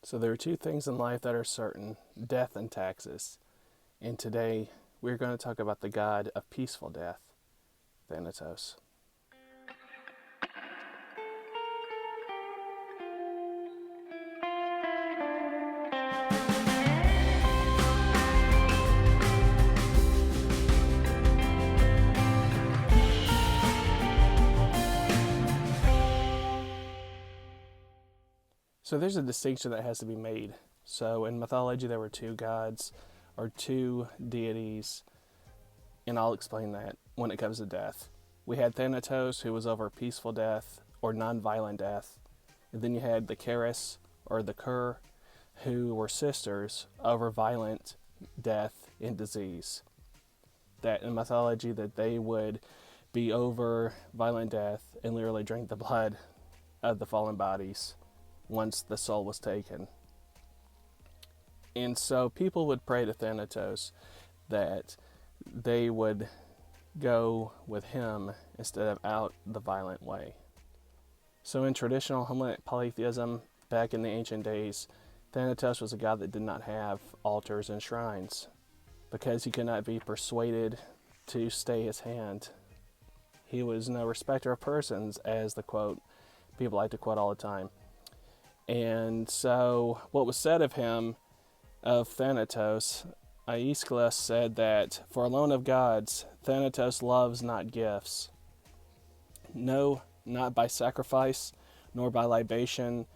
So there are two things in life that are certain: death and taxes. And today we're going to talk about the god of peaceful death, Thanatos. So there's a distinction that has to be made. So in mythology there were two gods or two deities, and I'll explain that when it comes to death. We had Thanatos, who was over peaceful death or non-violent death. And then you had the Keres or the Kur, who were sisters over violent death and disease. That in mythology that they would be over violent death and literally drink the blood of the fallen bodies once the soul was taken. And so people would pray to Thanatos that they would go with him instead of out the violent way. So in traditional Hellenic polytheism, back in the ancient days, Thanatos was a god that did not have altars and shrines because he could not be persuaded to stay his hand. He was no respecter of persons, as the quote people like to quote all the time. And so what was said of him, of Thanatos, Aeschylus said that, "For alone of gods, Thanatos loves not gifts. No, not by sacrifice, nor by libation,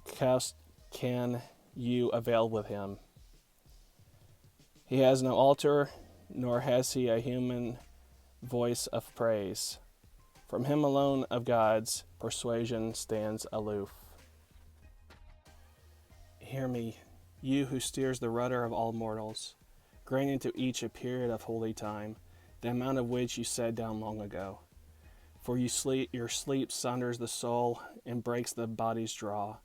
can you avail with him. He has no altar, nor has he a human voice of praise. From him alone of gods, persuasion stands aloof." Hear me, you who steers the rudder of all mortals, granting to each a period of holy time, the amount of which you set down long ago. For your sleep sunders the soul and breaks the body's draw.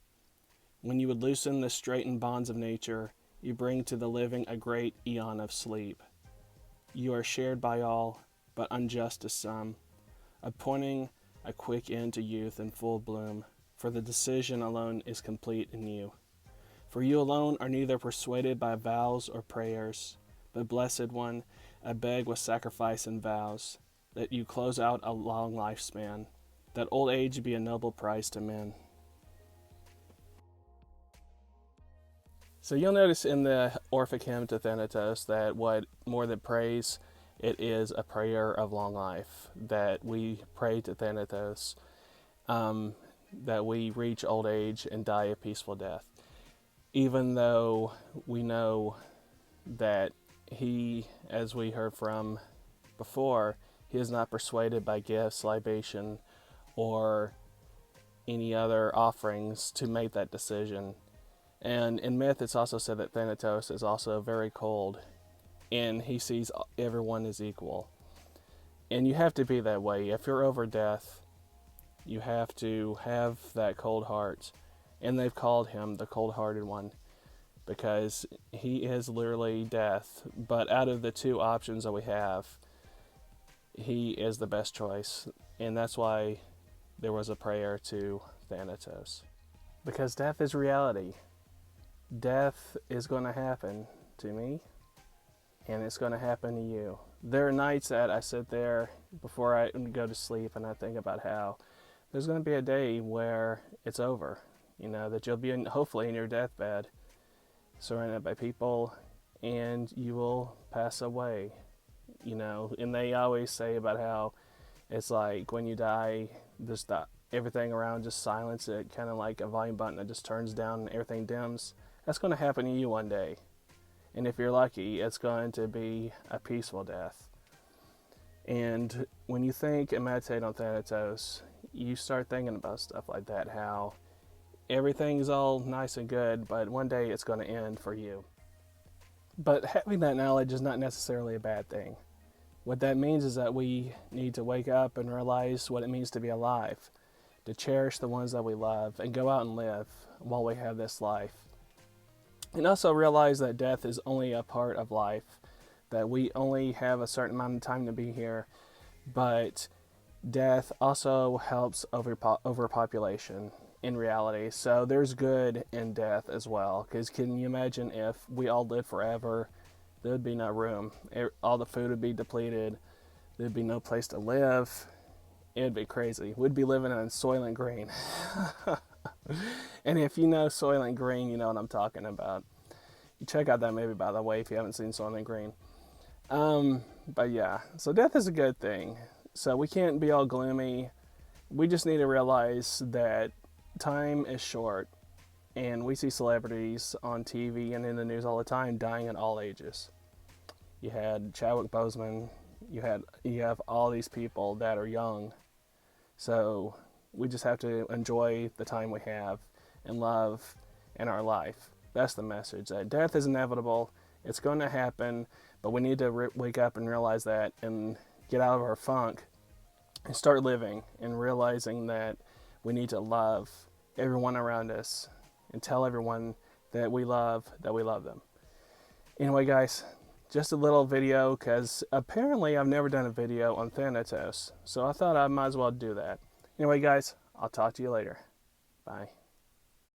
When you would loosen the straitened bonds of nature, you bring to the living a great aeon of sleep. You are shared by all, but unjust to some, appointing a quick end to youth in full bloom, for the decision alone is complete in you. For you alone are neither persuaded by vows or prayers, but, blessed one, I beg with sacrifice and vows, that you close out a long lifespan, that old age be a noble prize to men. So you'll notice in the Orphic hymn to Thanatos that what more than praise, it is a prayer of long life, that we pray to Thanatos, that we reach old age and die a peaceful death. Even though we know that he, as we heard from before, he is not persuaded by gifts, libation, or any other offerings to make that decision. And in myth, it's also said that Thanatos is also very cold, and he sees everyone as equal. And you have to be that way. If you're over death, you have to have that cold heart. And they've called him the cold-hearted one because he is literally death. But out of the two options that we have, he is the best choice. And that's why there was a prayer to Thanatos. Because death is reality. Death is going to happen to me, and it's going to happen to you. There are nights that I sit there before I go to sleep and I think about how there's going to be a day where it's over. You know, that you'll be hopefully in your deathbed, surrounded by people, and you will pass away. You know, and they always say about how it's like when you die, just everything around just silence it, kind of like a volume button that just turns down and everything dims. That's going to happen to you one day. And if you're lucky, it's going to be a peaceful death. And when you think and meditate on Thanatos, you start thinking about stuff like that, how everything's all nice and good, but one day it's going to end for you. But having that knowledge is not necessarily a bad thing. What that means is that we need to wake up and realize what it means to be alive, to cherish the ones that we love, and go out and live while we have this life. And also realize that death is only a part of life, that we only have a certain amount of time to be here, but death also helps overpopulation. in reality. So there's good in death as well. Because can you imagine if we all lived forever? There'd be no room. All the food would be depleted. There'd be no place to live. It'd be crazy. We'd be living in Soylent Green. And if you know Soylent Green, you know what I'm talking about. You check out that movie, by the way, if you haven't seen Soylent Green. But yeah, so death is a good thing. So we can't be all gloomy. We just need to realize that time is short, and we see celebrities on TV and in the news all the time dying at all ages. You had Chadwick Boseman. You have all these people that are young. So we just have to enjoy the time we have and love in our life. That's the message. That death is inevitable. It's going to happen, but we need to wake up and realize that and get out of our funk and start living and realizing that we need to love everyone around us and tell everyone that we love them. Anyway, guys, just a little video because apparently I've never done a video on Thanatos, so I thought I might as well do that. Anyway, guys, I'll talk to you later. Bye.